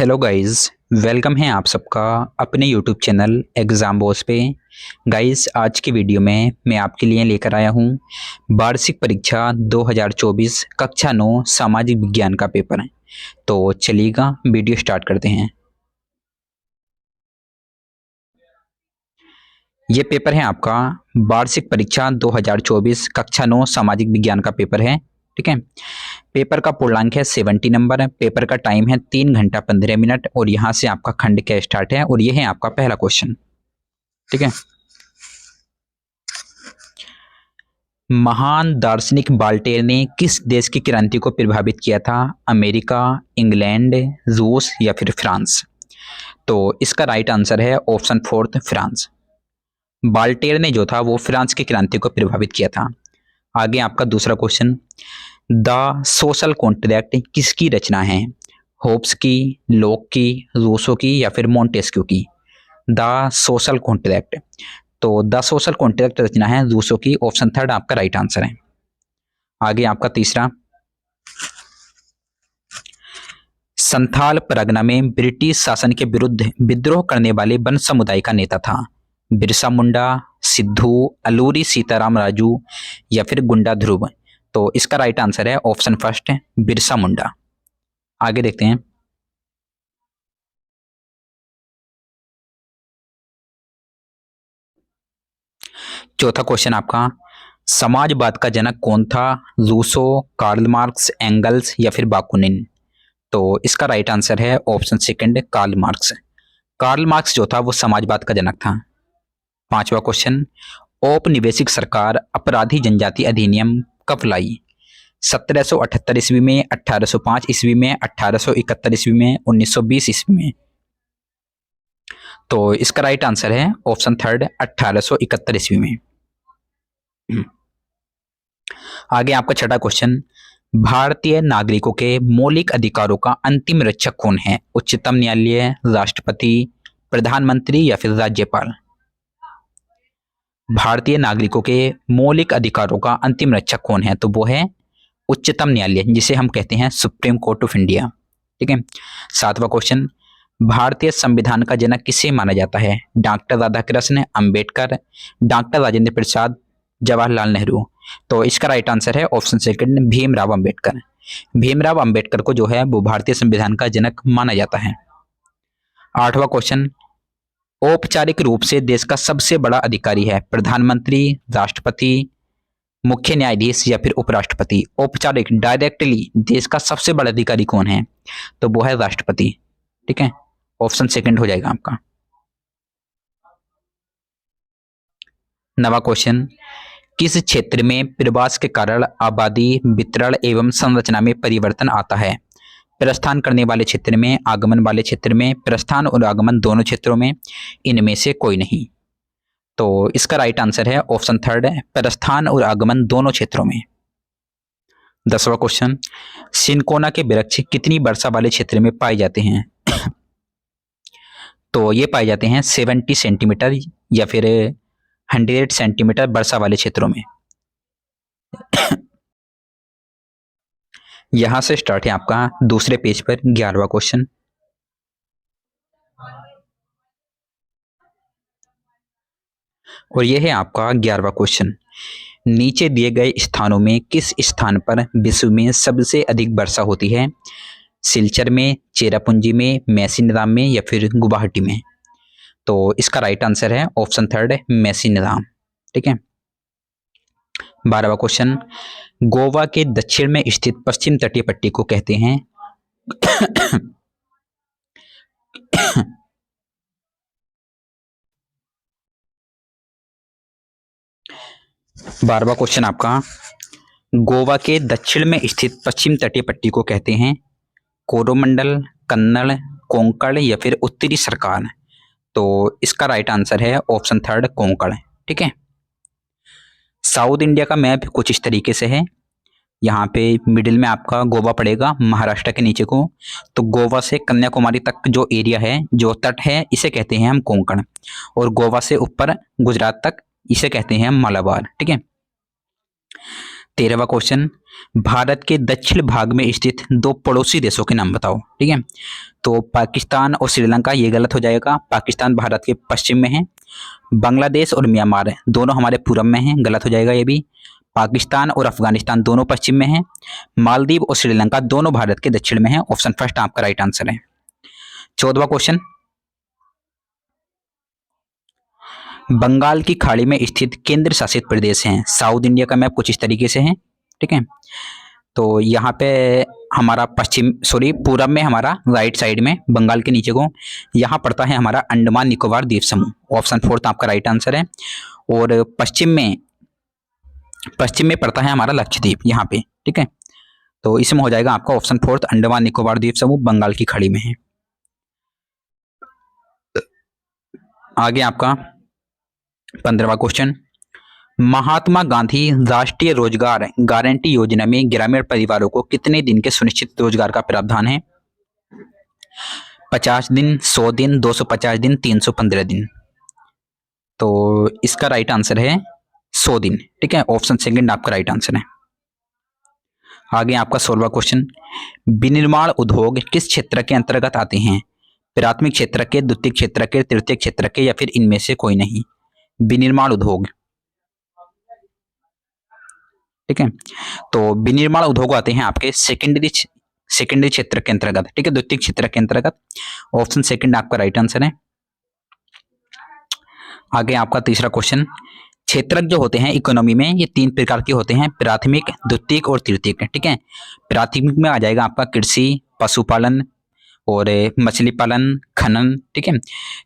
Hello guys, welcome है आप सबका अपने यूट्यूब चैनल एग्ज़ाम बॉस पे। गाइस, आज की वीडियो में मैं आपके लिए लेकर आया हूँ वार्षिक परीक्षा 2024 कक्षा 9 सामाजिक विज्ञान का पेपर है। तो चलिएगा वीडियो स्टार्ट करते हैं। ये पेपर है आपका वार्षिक परीक्षा 2024 कक्षा 9 सामाजिक विज्ञान का पेपर है। ठीक है, पेपर का पूर्णांक है 70 नंबर। पेपर का टाइम है 3 घंटा 15 मिनट और यहाँ से आपका खंड क्या स्टार्ट है और ये है आपका पहला क्वेश्चन। ठीक है, महान दार्शनिक वाल्टेयर ने किस देश की क्रांति को प्रभावित किया था? अमेरिका, इंग्लैंड, रूस या फिर फ्रांस? तो इसका राइट आंसर है ऑप्शन फोर्थ, फ्रांस। वाल्टेयर ने जो था वो फ्रांस की क्रांति को प्रभावित किया था। आगे आपका दूसरा क्वेश्चन, द सोशल कॉन्ट्रैक्ट किसकी रचना है? होब्स की, लॉक की, रूसो की या फिर मोंटेस्क्यू की? द सोशल कॉन्ट्रैक्ट, तो द सोशल कॉन्ट्रैक्ट रचना है रूसो की। ऑप्शन थर्ड आपका राइट आंसर है। आगे आपका तीसरा, संथाल परगना में ब्रिटिश शासन के विरुद्ध विद्रोह करने वाले वन समुदाय का नेता था? बिरसा मुंडा, सिद्धू, अलूरी सीताराम राजू या फिर गुंडा ध्रुव? तो इसका राइट आंसर है ऑप्शन फर्स्ट, बिरसा मुंडा। आगे देखते हैं, चौथा क्वेश्चन आपका, समाजवाद का जनक कौन था? रूसो, कार्ल मार्क्स, एंगल्स या फिर बाकुनिन? तो इसका राइट आंसर है option second, Karl Marx. Karl Marx जो था वो समाजवाद का जनक था। पांचवा क्वेश्चन, औपनिवेशिक सरकार अपराधी जनजाति अधिनियम कब लाई? 1778 ईस्वी में, 1805 ईस्वी में, 1871 ईस्वी में, 1920 ईस्वी में? तो इसका राइट आंसर है ऑप्शन थर्ड, 1871 ईस्वी में। आगे आपका छठा क्वेश्चन, भारतीय नागरिकों के मौलिक अधिकारों का अंतिम रक्षक कौन है? उच्चतम न्यायालय, राष्ट्रपति, प्रधानमंत्री या फिर राज्यपाल? भारतीय नागरिकों के मौलिक अधिकारों का अंतिम रक्षक कौन है? तो वो है उच्चतम न्यायालय, जिसे हम कहते हैं सुप्रीम कोर्ट ऑफ इंडिया। ठीक है, सातवां क्वेश्चन, भारतीय संविधान का जनक किसे माना जाता है? Doctor Radhakrishna, Ambedkar, doctor Rajendra Prasad, Jawaharlal Nehru? तो इसका राइट आंसर है ऑप्शन सेकंड, भीमराव अंबेडकर। भीमराव अंबेडकर को जो है वो भारतीय संविधान का जनक माना जाता है। आठवां क्वेश्चन, औपचारिक रूप से देश का सबसे बड़ा अधिकारी है? प्रधानमंत्री, राष्ट्रपति, मुख्य न्यायाधीश या फिर उपराष्ट्रपति? औपचारिक डायरेक्टली देश का सबसे बड़ा अधिकारी कौन है? तो वो है राष्ट्रपति। ठीक है, ऑप्शन सेकंड हो जाएगा आपका। नवा क्वेश्चन, किस क्षेत्र में प्रवास के कारण आबादी, वितरण एवं संरचना में परिवर्तन आता है? प्रस्थान करने वाले क्षेत्र में, आगमन वाले क्षेत्र में, प्रस्थान और आगमन दोनों क्षेत्रों में, इनमें से कोई नहीं? तो इसका राइट आंसर है ऑप्शन थर्ड, प्रस्थान और आगमन दोनों क्षेत्रों में। 10वां क्वेश्चन, सिनकोना के वृक्ष कितनी वर्षा वाले क्षेत्र में पाए जाते हैं? तो ये पाए जाते हैं 70 सेंटीमीटर या फिर 100 सेंटीमीटर वर्षा वाले क्षेत्रों में। यहां से स्टार्ट है आपका दूसरे पेज पर 11वां क्वेश्चन। और यह है आपका 11वां क्वेश्चन, नीचे दिए गए स्थानों में किस स्थान पर विश्व में सबसे अधिक वर्षा होती है? सिलचर में, चेरापूंजी में, मैसिनराम में या फिर गुवाहाटी में? तो इसका राइट आंसर है ऑप्शन थर्ड, मैसिनराम। ठीक है, 12वां क्वेश्चन, गोवा के दक्षिण में स्थित पश्चिम तटीय पट्टी को कहते हैं? 12वां क्वेश्चन आपका, गोवा के दक्षिण में स्थित पश्चिम तटीय पट्टी को कहते हैं? कोरोमंडल, कन्नड़, कोंकण या फिर उत्तरी सरकार? तो इसका राइट आंसर है ऑप्शन थर्ड, कोंकण। ठीक है, साउथ इंडिया का मैप कुछ इस तरीके से है। यहाँ पे मिडिल में आपका गोवा पड़ेगा, महाराष्ट्र के नीचे को। तो गोवा से कन्याकुमारी तक जो एरिया है, जो तट है, इसे कहते हैं हम कोंकण। और गोवा से ऊपर गुजरात तक, इसे कहते हैं हम मालाबार। ठीक है, 13वां क्वेश्चन, भारत के दक्षिण भाग में स्थित दो पड़ोसी देशों के नाम बताओ। ठीक है, तो पाकिस्तान और श्रीलंका, ये गलत हो जाएगा। पाकिस्तान भारत के पश्चिम में है। बांग्लादेश और म्यांमार दोनों हमारे पूर्व में हैं, गलत हो जाएगा ये भी। पाकिस्तान और अफगानिस्तान दोनों पश्चिम में हैं। मालदीव और श्रीलंका दोनों भारत के दक्षिण में हैं। ऑप्शन फर्स्ट आपका राइट आंसर है। 14वां क्वेश्चन, बंगाल की खाड़ी में स्थित केंद्र शासित प्रदेश हैं। साउथ इंडिया का मैप कुछ इस तरीके से है। ठीक है, तो यहाँ पे हमारा पूरब में, हमारा राइट साइड में बंगाल के नीचे को यहाँ पड़ता है हमारा अंडमान निकोबार द्वीप समूह। ऑप्शन फोर्थ आपका राइट आंसर है। और पश्चिम में पड़ता है हमारा लक्षद्वीप यहाँ पे। ठीक है, तो इसमें हो जाएगा आपका ऑप्शन फोर्थ, अंडमान निकोबार द्वीप समूह बंगाल की खाड़ी में है। आगे आपका 15वां क्वेश्चन, महात्मा गांधी राष्ट्रीय रोजगार गारंटी योजना में ग्रामीण परिवारों को कितने दिन के सुनिश्चित रोजगार का प्रावधान है? 50 दिन, 100 दिन, 250 दिन, 315 दिन। तो इसका राइट आंसर है 100 दिन। ठीक है, ऑप्शन सेकंड आपका राइट आंसर है। आगे आपका 16वां क्वेश्चन, विनिर्माण उद्योग किस क्षेत्र के अंतर्गत आते हैं? प्राथमिक क्षेत्र के, द्वितीय क्षेत्र के, तृतीय क्षेत्र के, या फिर इनमें से कोई नहीं? विनिर्माण उद्योग। ठीक है, तो विनिर्माण उद्योग आते हैं आपके सेकेंडरी क्षेत्र के अंतर्गत। ठीक है, द्वितीय क्षेत्र के अंतर्गत। ऑप्शन सेकंड आपका राइट आंसर है। आगे आपका तीसरा क्वेश्चन, क्षेत्रक जो होते हैं इकोनॉमी में, ये 3 प्रकार के होते हैं, प्राथमिक, द्वितीयक और तृतीयक। ठीक है, प्राथमिक में आ जाएगा आपका कृषि, पशुपालन और मछली पालन, खनन। ठीक है,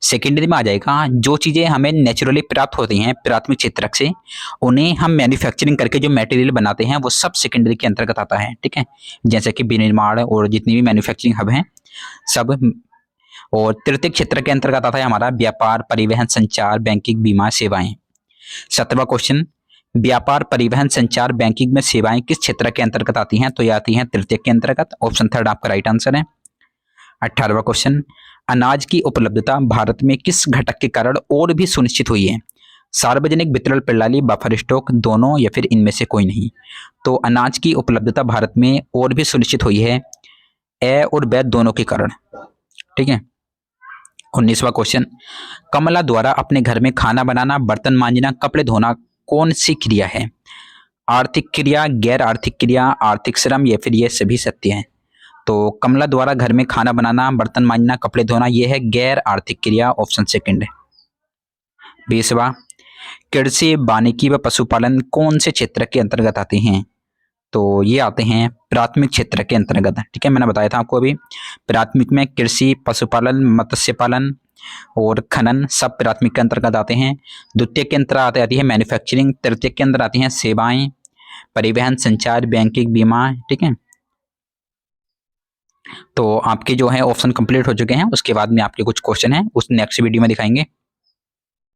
सेकेंडरी में आ जाएगा जो चीज़ें हमें नेचुरली प्राप्त होती हैं प्राथमिक क्षेत्र से, उन्हें हम मैन्युफैक्चरिंग करके जो मटेरियल बनाते हैं वो सब सेकेंडरी के अंतर्गत आता है। ठीक है, जैसे कि विनिर्माण और जितनी भी मैन्युफैक्चरिंग हब हैं सब। और तृतीय क्षेत्र के अंतर्गत आता है हमारा व्यापार, परिवहन, संचार, बैंकिंग, बीमा, सेवाएं। 17वां क्वेश्चन, व्यापार, परिवहन, संचार, बैंकिंग में सेवाएं किस क्षेत्र के अंतर्गत आती हैं? तो ये आती हैं तृतीय के अंतर्गत। ऑप्शन थर्ड आपका राइट आंसर है। 18वां क्वेश्चन, अनाज की उपलब्धता भारत में किस घटक के कारण और भी सुनिश्चित हुई है? सार्वजनिक वितरण प्रणाली, बफर स्टॉक, दोनों, या फिर इनमें से कोई नहीं? तो अनाज की उपलब्धता भारत में और भी सुनिश्चित हुई है ए और बी दोनों के कारण। ठीक है, 19वां क्वेश्चन, कमला द्वारा अपने घर में खाना बनाना, बर्तन मांजना, कपड़े धोना कौन सी क्रिया है? आर्थिक क्रिया, गैर आर्थिक क्रिया, आर्थिक श्रम, या फिर ये सभी सत्य हैं? तो कमला द्वारा घर में खाना बनाना, बर्तन मांजना, कपड़े धोना, ये है गैर आर्थिक क्रिया। ऑप्शन सेकंड है। 20वां, कृषि, वानिकी व पशुपालन कौन से क्षेत्र के अंतर्गत आते हैं? तो ये आते हैं प्राथमिक क्षेत्र के अंतर्गत। ठीक है, मैंने बताया था आपको अभी, प्राथमिक में कृषि, पशुपालन, मत्स्य पालन और खनन सब प्राथमिक के अंतर्गत आते हैं। द्वितीय के अंतर्गत आती है मैन्युफैक्चरिंग, तृतीय के अंदर आती हैं सेवाएं, परिवहन, संचार, बैंकिंग, बीमा। ठीक है, तो आपके जो है ऑप्शन कंप्लीट हो चुके हैं। उसके बाद में आपके कुछ क्वेश्चन हैं, उस नेक्स्ट वीडियो में दिखाएंगे।